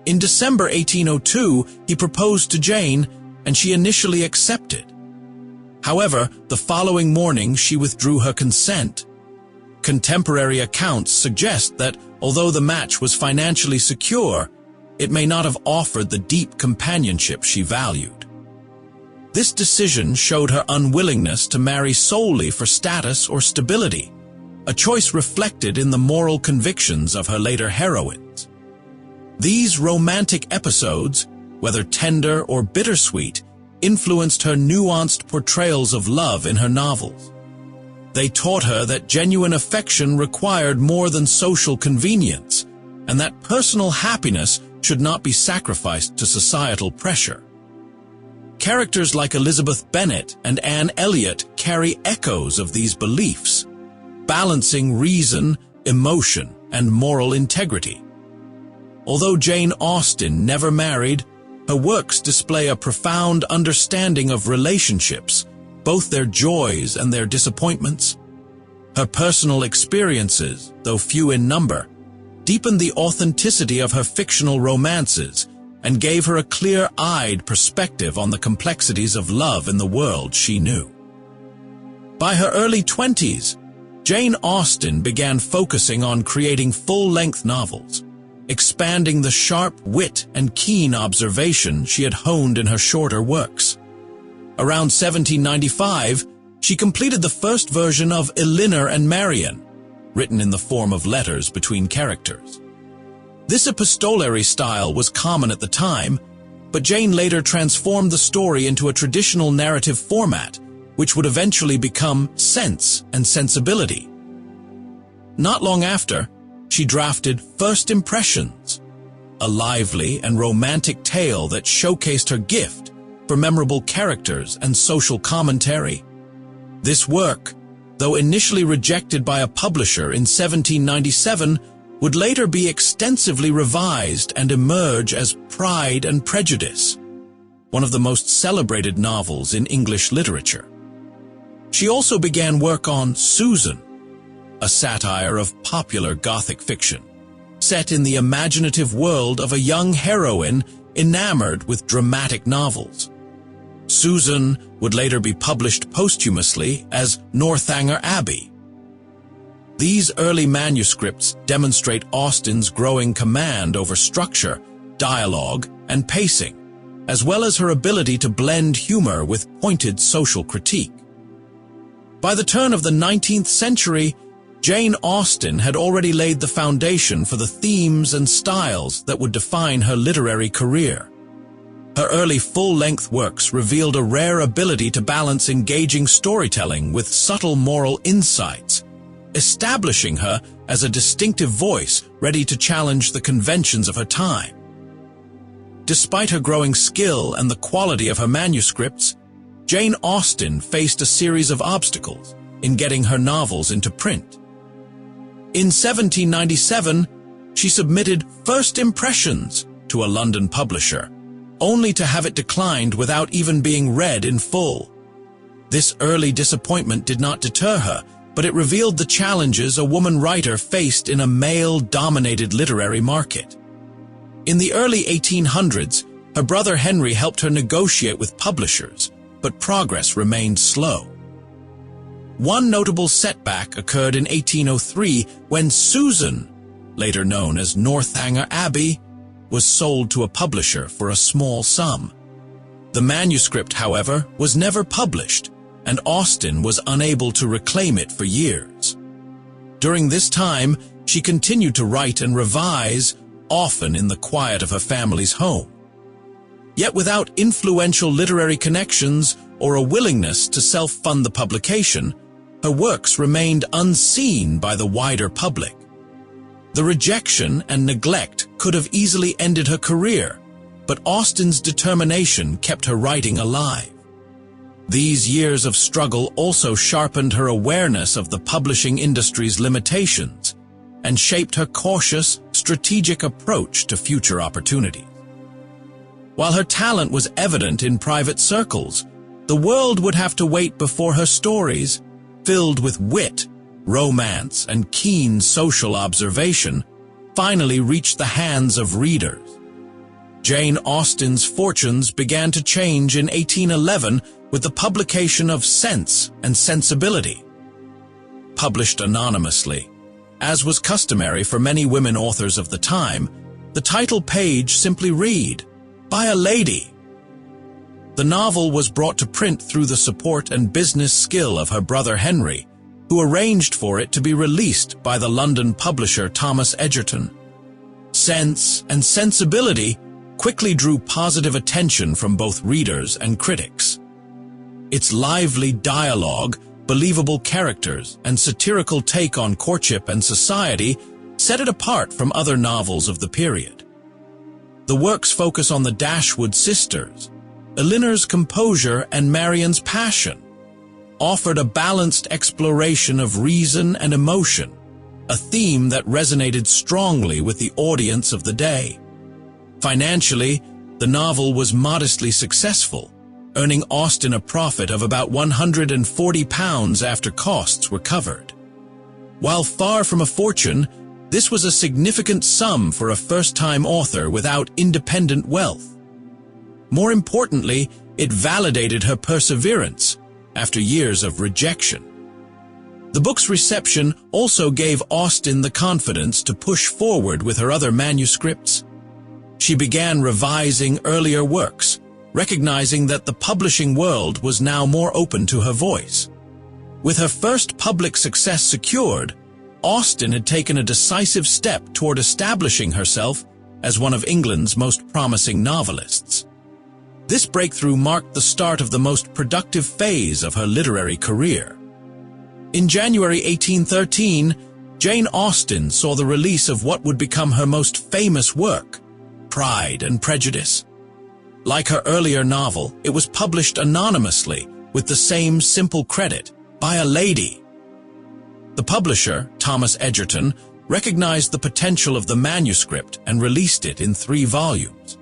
In December 1802, he proposed to Jane, and she initially accepted. However, the following morning she withdrew her consent. Contemporary accounts suggest that, although the match was financially secure, it may not have offered the deep companionship she valued. This decision showed her unwillingness to marry solely for status or stability, a choice reflected in the moral convictions of her later heroines. These romantic episodes, whether tender or bittersweet, influenced her nuanced portrayals of love in her novels. They taught her that genuine affection required more than social convenience, and that personal happiness should not be sacrificed to societal pressure. Characters like Elizabeth Bennet and Anne Elliot carry echoes of these beliefs, balancing reason, emotion, and moral integrity. Although Jane Austen never married, her works display a profound understanding of relationships, both their joys and their disappointments. Her personal experiences, though few in number, deepened the authenticity of her fictional romances and gave her a clear-eyed perspective on the complexities of love in the world she knew. By her early 20s, Jane Austen began focusing on creating full-length novels, expanding the sharp wit and keen observation she had honed in her shorter works. Around 1795, she completed the first version of Elinor and Marion, written in the form of letters between characters. This epistolary style was common at the time, but Jane later transformed the story into a traditional narrative format, which would eventually become Sense and Sensibility. Not long after, she drafted First Impressions, a lively and romantic tale that showcased her gift for memorable characters and social commentary. This work, though initially rejected by a publisher in 1797, would later be extensively revised and emerge as Pride and Prejudice, one of the most celebrated novels in English literature. She also began work on Susan, a satire of popular Gothic fiction, set in the imaginative world of a young heroine enamored with dramatic novels. Susan would later be published posthumously as Northanger Abbey. These early manuscripts demonstrate Austen's growing command over structure, dialogue, and pacing, as well as her ability to blend humor with pointed social critique. By the turn of the 19th century, Jane Austen had already laid the foundation for the themes and styles that would define her literary career. Her early full-length works revealed a rare ability to balance engaging storytelling with subtle moral insights, establishing her as a distinctive voice ready to challenge the conventions of her time. Despite her growing skill and the quality of her manuscripts, Jane Austen faced a series of obstacles in getting her novels into print. In 1797, she submitted First Impressions to a London publisher, only to have it declined without even being read in full. This early disappointment did not deter her, but it revealed the challenges a woman writer faced in a male-dominated literary market. In the early 1800s, her brother Henry helped her negotiate with publishers, but progress remained slow. One notable setback occurred in 1803 when Susan, later known as Northanger Abbey, was sold to a publisher for a small sum. The manuscript, however, was never published, and Austen was unable to reclaim it for years. During this time, she continued to write and revise, often in the quiet of her family's home. Yet without influential literary connections or a willingness to self-fund the publication, her works remained unseen by the wider public. The rejection and neglect could have easily ended her career, but Austen's determination kept her writing alive. These years of struggle also sharpened her awareness of the publishing industry's limitations and shaped her cautious, strategic approach to future opportunities. While her talent was evident in private circles, the world would have to wait before her stories, filled with wit, romance, and keen social observation, finally reached the hands of readers. Jane Austen's fortunes began to change in 1811 with the publication of Sense and Sensibility. Published anonymously, as was customary for many women authors of the time, the title page simply read, "By a Lady." The novel was brought to print through the support and business skill of her brother Henry, who arranged for it to be released by the London publisher Thomas Egerton. Sense and Sensibility quickly drew positive attention from both readers and critics. Its lively dialogue, believable characters, and satirical take on courtship and society set it apart from other novels of the period. The works focus on the Dashwood sisters, Eleanor's composure and Marian's passion, offered a balanced exploration of reason and emotion, a theme that resonated strongly with the audience of the day. Financially, the novel was modestly successful, earning Austen a profit of about £140 after costs were covered. While far from a fortune, this was a significant sum for a first-time author without independent wealth. More importantly, it validated her perseverance after years of rejection. The book's reception also gave Austen the confidence to push forward with her other manuscripts. She began revising earlier works, recognizing that the publishing world was now more open to her voice. With her first public success secured, Austen had taken a decisive step toward establishing herself as one of England's most promising novelists. This breakthrough marked the start of the most productive phase of her literary career. In January 1813, Jane Austen saw the release of what would become her most famous work, Pride and Prejudice. Like her earlier novel, it was published anonymously with the same simple credit, "By a Lady." The publisher, Thomas Egerton, recognized the potential of the manuscript and released it in 3 volumes.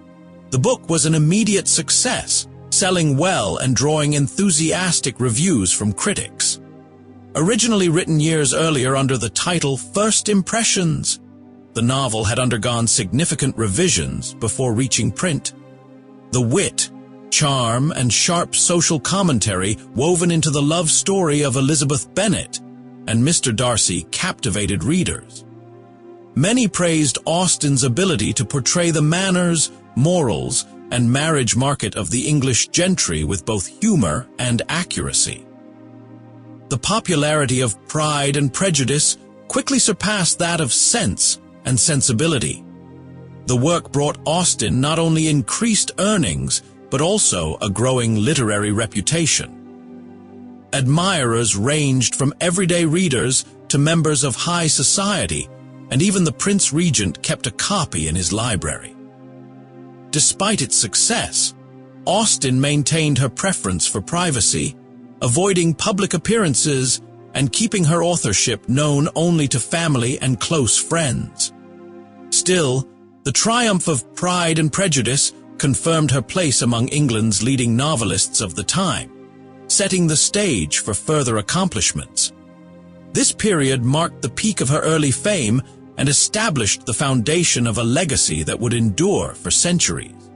The book was an immediate success, selling well and drawing enthusiastic reviews from critics. Originally written years earlier under the title First Impressions, the novel had undergone significant revisions before reaching print. The wit, charm, and sharp social commentary woven into the love story of Elizabeth Bennet and Mr. Darcy captivated readers. Many praised Austen's ability to portray the manners, morals, and marriage market of the English gentry with both humor and accuracy. The popularity of Pride and Prejudice quickly surpassed that of Sense and Sensibility. The work brought Austen not only increased earnings, but also a growing literary reputation. Admirers ranged from everyday readers to members of high society, and even the Prince Regent kept a copy in his library. Despite its success, Austen maintained her preference for privacy, avoiding public appearances and keeping her authorship known only to family and close friends. Still, the triumph of Pride and Prejudice confirmed her place among England's leading novelists of the time, setting the stage for further accomplishments. This period marked the peak of her early fame and established the foundation of a legacy that would endure for centuries.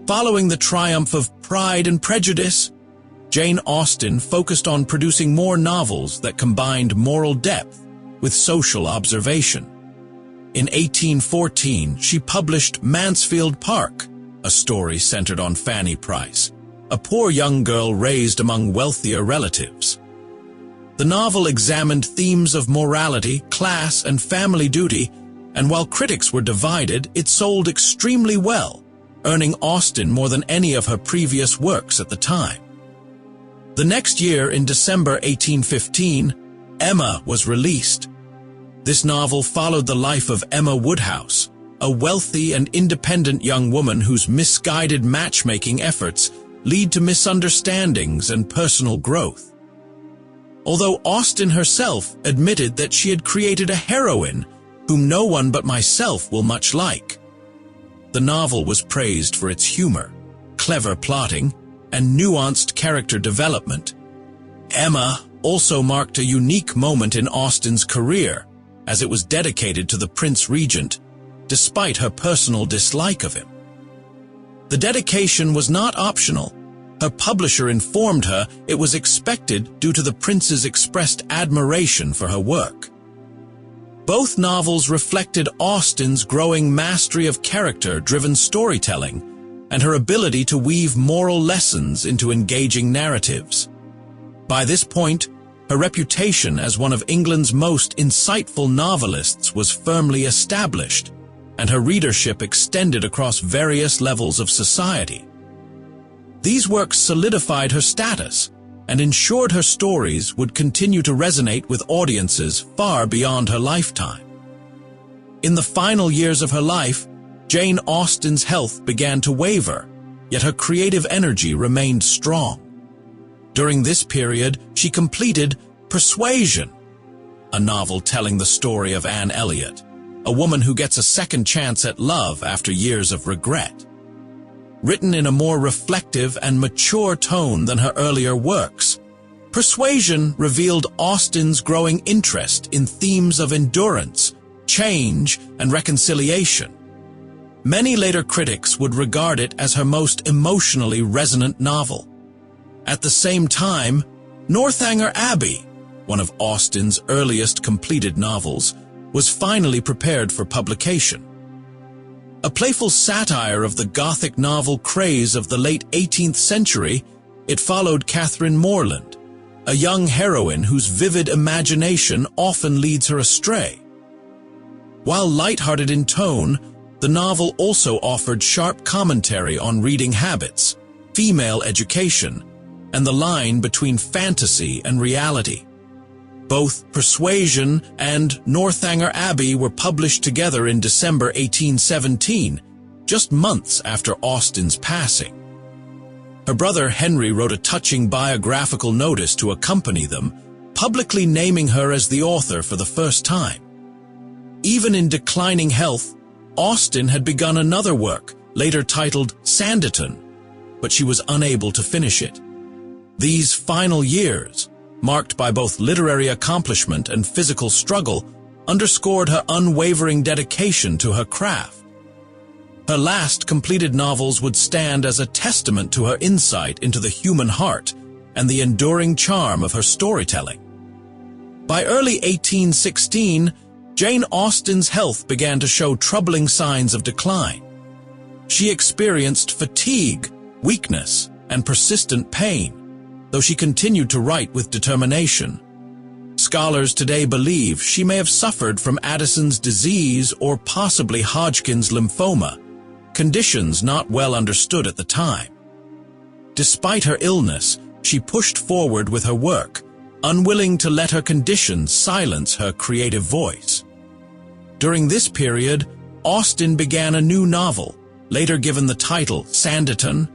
Following the triumph of Pride and Prejudice, Jane Austen focused on producing more novels that combined moral depth with social observation. In 1814, she published Mansfield Park, a story centered on Fanny Price, a poor young girl raised among wealthier relatives. The novel examined themes of morality, class, and family duty, and while critics were divided, it sold extremely well, earning Austen more than any of her previous works at the time. The next year, in December 1815, Emma was released. This novel followed the life of Emma Woodhouse, a wealthy and independent young woman whose misguided matchmaking efforts lead to misunderstandings and personal growth. Although Austen herself admitted that she had created a heroine whom no one but myself will much like. The novel was praised for its humor, clever plotting, and nuanced character development. Emma also marked a unique moment in Austen's career, as it was dedicated to the Prince Regent, despite her personal dislike of him. The dedication was not optional. Her publisher informed her it was expected due to the prince's expressed admiration for her work. Both novels reflected Austen's growing mastery of character-driven storytelling and her ability to weave moral lessons into engaging narratives. By this point, her reputation as one of England's most insightful novelists was firmly established, and her readership extended across various levels of society. These works solidified her status and ensured her stories would continue to resonate with audiences far beyond her lifetime. In the final years of her life, Jane Austen's health began to waver, yet her creative energy remained strong. During this period, she completed Persuasion, a novel telling the story of Anne Elliot, a woman who gets a second chance at love after years of regret. Written in a more reflective and mature tone than her earlier works, Persuasion revealed Austen's growing interest in themes of endurance, change, and reconciliation. Many later critics would regard it as her most emotionally resonant novel. At the same time, Northanger Abbey, one of Austen's earliest completed novels, was finally prepared for publication. A playful satire of the Gothic novel craze of the late 18th century, it followed Catherine Morland, a young heroine whose vivid imagination often leads her astray. While lighthearted in tone, the novel also offered sharp commentary on reading habits, female education, and the line between fantasy and reality. Both Persuasion and Northanger Abbey were published together in December 1817, just months after Austen's passing. Her brother Henry wrote a touching biographical notice to accompany them, publicly naming her as the author for the first time. Even in declining health, Austen had begun another work, later titled Sanditon, but she was unable to finish it. These final years marked by both literary accomplishment and physical struggle, underscored her unwavering dedication to her craft. Her last completed novels would stand as a testament to her insight into the human heart and the enduring charm of her storytelling. By early 1816, Jane Austen's health began to show troubling signs of decline. She experienced fatigue, weakness, and persistent pain, though she continued to write with determination. Scholars today believe she may have suffered from Addison's disease or possibly Hodgkin's lymphoma, conditions not well understood at the time. Despite her illness, she pushed forward with her work, unwilling to let her condition silence her creative voice. During this period, Austen began a new novel, later given the title Sanditon.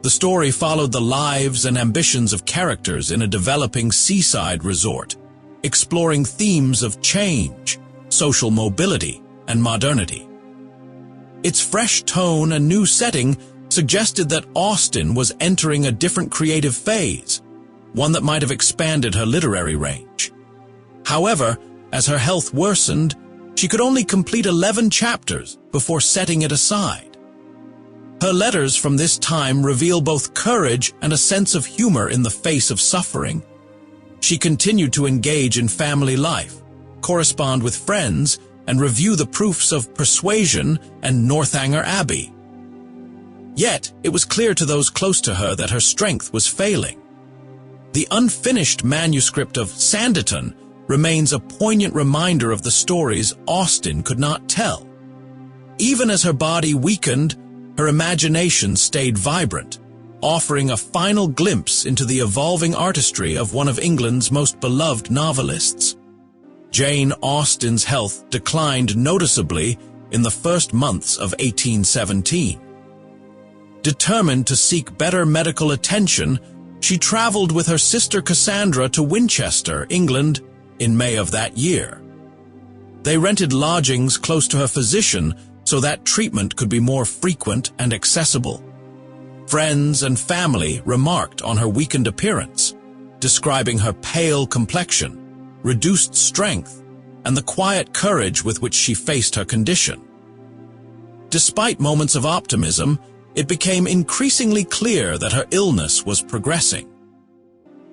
The story followed the lives and ambitions of characters in a developing seaside resort, exploring themes of change, social mobility, and modernity. Its fresh tone and new setting suggested that Austen was entering a different creative phase, one that might have expanded her literary range. However, as her health worsened, she could only complete 11 chapters before setting it aside. Her letters from this time reveal both courage and a sense of humor in the face of suffering. She continued to engage in family life, correspond with friends, and review the proofs of Persuasion and Northanger Abbey. Yet, it was clear to those close to her that her strength was failing. The unfinished manuscript of Sanditon remains a poignant reminder of the stories Austen could not tell. Even as her body weakened, her imagination stayed vibrant, offering a final glimpse into the evolving artistry of one of England's most beloved novelists. Jane Austen's health declined noticeably in the first months of 1817. Determined to seek better medical attention, she traveled with her sister Cassandra to Winchester, England, in May of that year. They rented lodgings close to her physician so that treatment could be more frequent and accessible. Friends and family remarked on her weakened appearance, describing her pale complexion, reduced strength, and the quiet courage with which she faced her condition. Despite moments of optimism, it became increasingly clear that her illness was progressing.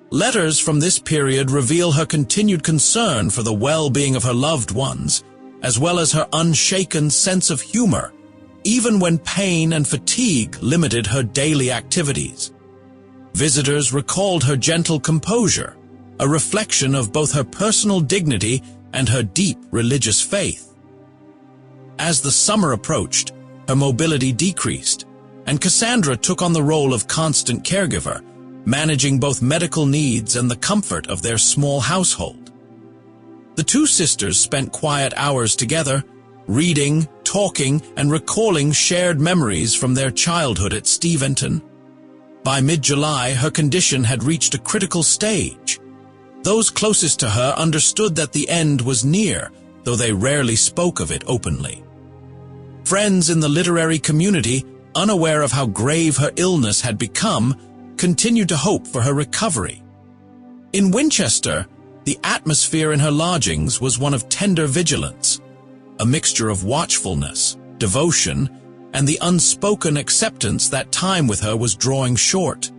Letters from this period reveal her continued concern for the well-being of her loved ones, as well as her unshaken sense of humor, even when pain and fatigue limited her daily activities. Visitors recalled her gentle composure, a reflection of both her personal dignity and her deep religious faith. As the summer approached, her mobility decreased, and Cassandra took on the role of constant caregiver, managing both medical needs and the comfort of their small household. The two sisters spent quiet hours together, reading, talking, and recalling shared memories from their childhood at Steventon. By mid-July, her condition had reached a critical stage. Those closest to her understood that the end was near, though they rarely spoke of it openly. Friends in the literary community, unaware of how grave her illness had become, continued to hope for her recovery. In Winchester, the atmosphere in her lodgings was one of tender vigilance, a mixture of watchfulness, devotion, and the unspoken acceptance that time with her was drawing short.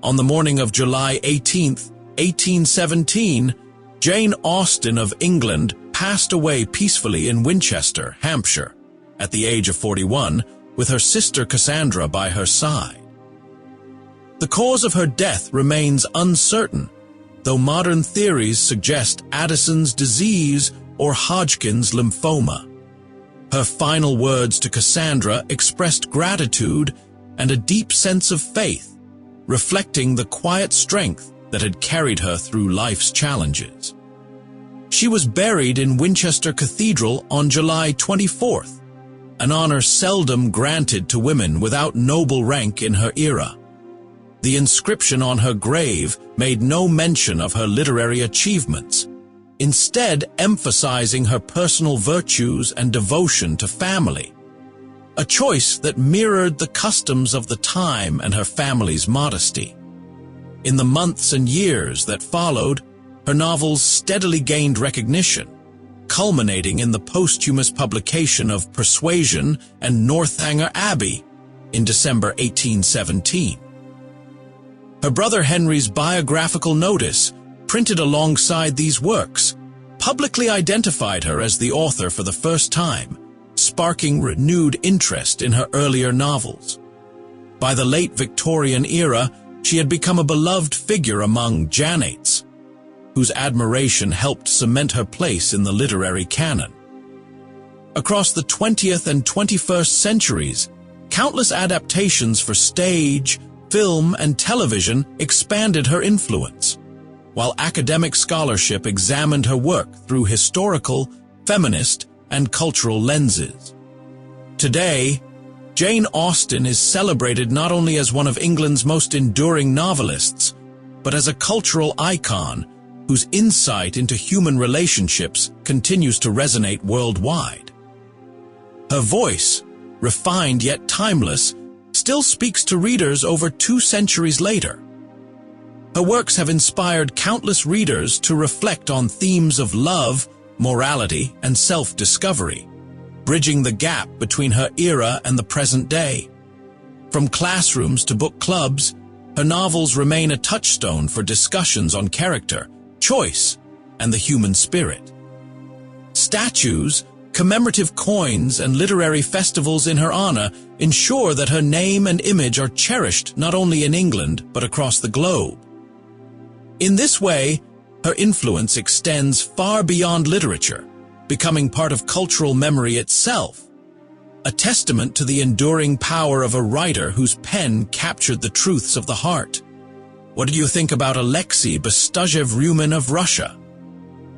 On the morning of July 18th, 1817, Jane Austen of England passed away peacefully in Winchester, Hampshire, at the age of 41, with her sister Cassandra by her side. The cause of her death remains uncertain, though modern theories suggest Addison's disease or Hodgkin's lymphoma. Her final words to Cassandra expressed gratitude and a deep sense of faith, reflecting the quiet strength that had carried her through life's challenges. She was buried in Winchester Cathedral on July 24th, an honor seldom granted to women without noble rank in her era. The inscription on her grave made no mention of her literary achievements, instead emphasizing her personal virtues and devotion to family, a choice that mirrored the customs of the time and her family's modesty. In the months and years that followed, her novels steadily gained recognition, culminating in the posthumous publication of Persuasion and Northanger Abbey in December 1817. Her brother Henry's biographical notice, printed alongside these works, publicly identified her as the author for the first time, sparking renewed interest in her earlier novels. By the late Victorian era, she had become a beloved figure among Jannates, whose admiration helped cement her place in the literary canon. Across the 20th and 21st centuries, countless adaptations for stage, film, and television expanded her influence, while academic scholarship examined her work through historical, feminist, and cultural lenses. Today, Jane Austen is celebrated not only as one of England's most enduring novelists, but as a cultural icon whose insight into human relationships continues to resonate worldwide. Her voice, refined yet timeless, still speaks to readers over 2 centuries later. Her works have inspired countless readers to reflect on themes of love, morality, and self-discovery, bridging the gap between her era and the present day. From classrooms to book clubs, her novels remain a touchstone for discussions on character, choice, and the human spirit. Statues, commemorative coins, and literary festivals in her honor ensure that her name and image are cherished not only in England but across the globe. In this way, her influence extends far beyond literature, becoming part of cultural memory itself, a testament to the enduring power of a writer whose pen captured the truths of the heart. What do you think about Alexey Bestuzhev-Ryumin of Russia?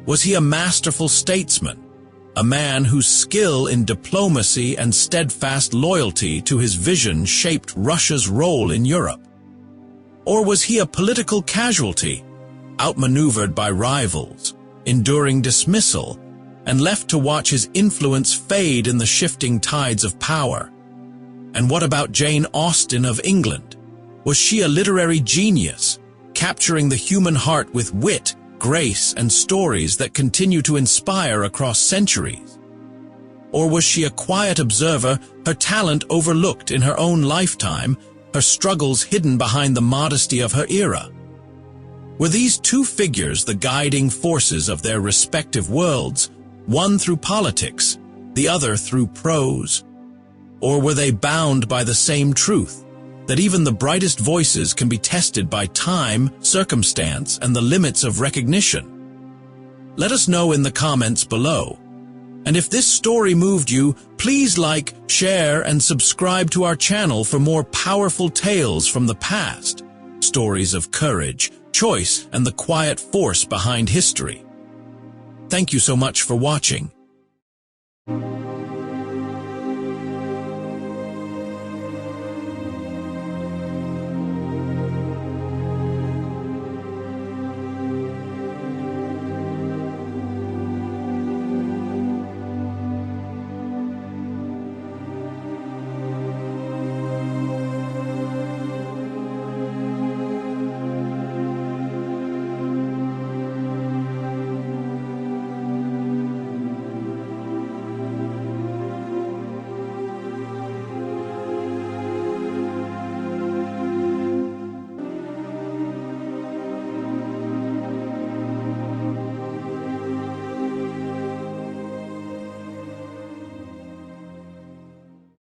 Was he a masterful statesman, a man whose skill in diplomacy and steadfast loyalty to his vision shaped Russia's role in Europe? Or was he a political casualty, outmaneuvered by rivals, enduring dismissal, and left to watch his influence fade in the shifting tides of power? And what about Jane Austen of England? Was she a literary genius, capturing the human heart with wit, grace, and stories that continue to inspire across centuries? Or was she a quiet observer, her talent overlooked in her own lifetime, her struggles hidden behind the modesty of her era? Were these two figures the guiding forces of their respective worlds, one through politics, the other through prose? Or were they bound by the same truth, that even the brightest voices can be tested by time, circumstance, and the limits of recognition? Let us know in the comments below. And if this story moved you, please like, share, and subscribe to our channel for more powerful tales from the past, stories of courage, choice, and the quiet force behind history. Thank you so much for watching.